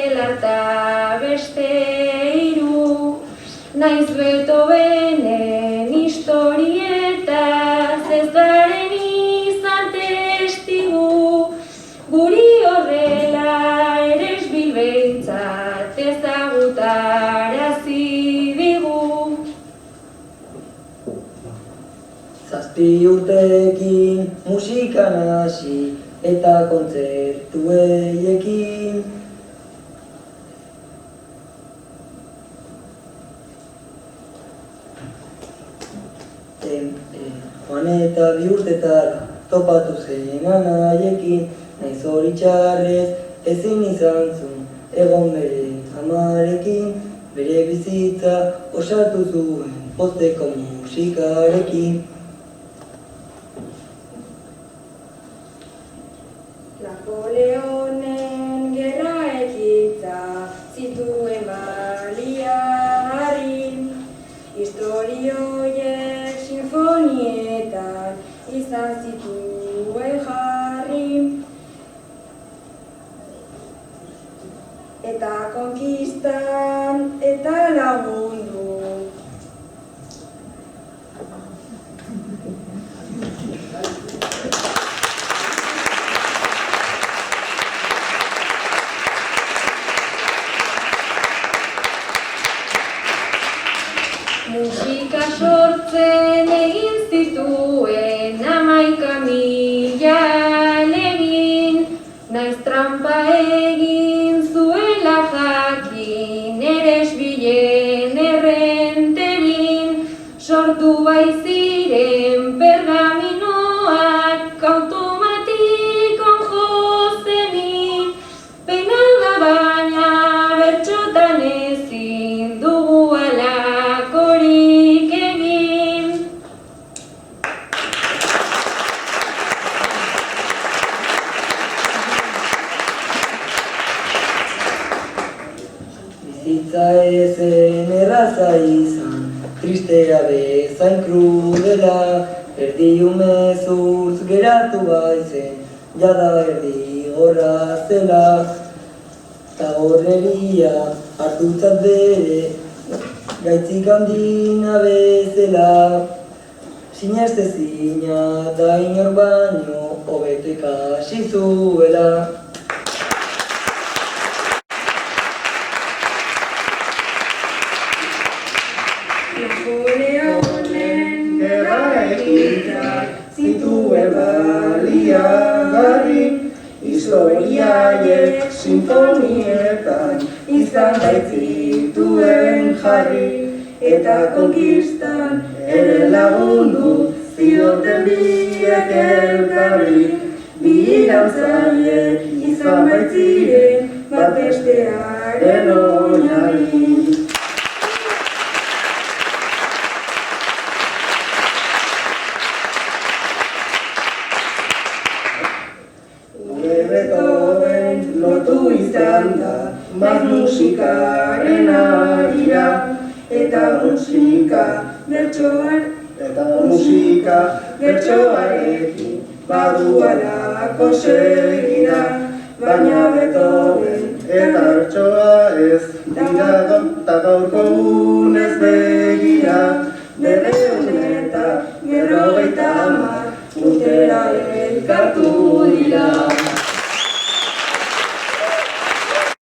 dela eta beste hiru, naiz Beethovenen historietaz ez garen izan testigu, guri horrela ere esbilbeintzat ezagutarazi digu. Zazpi urteekin musikan hasi eta kontzertueiekin, joan eta bi urtetara topatu zen anaiekin, naiz zoritxarrez ezin izan zuen egon bere amarekin, bere bizitza osatu zuen pozteko musikarekin. Napoleonen gerra ekintza zituen baliari, historioiek sinfonietan izan zituen jarri, eta konkistan eta lagundu. Musika sortzen egin zituen 11.000 ahalegin, naiz tranpa egin zuela jakin eresbilen errenterin, sortu baiziren pergaminoak automatikon jozenik, pena da baina bertxotan ezin dugu halakorik egin. Bizitza ezen erraza izan, tristea bezain krudela, erdi umezurtz geratu baizen, jada erdi gorra zela, ta horreria hartutzat bere, gaitzik handina bezala, sinestezina da inor baino, hobeto ikasi zuela. Napoleonen gerra ekintzak zituen baliagarri, historiaiek sinfonietan izan baitzituen jarri, eta konkistan ere lagundu zioten biek elkarri, bi iraultzaiek izan baitziren bat bestearen oinarri. Beethoven lotu izan da maiz musikaren arira, eta musika bertsoarekin badu halako segida, baina Beethoven eta bertsoa ez dira eta gaurko unez begira, 250 urtera elkartu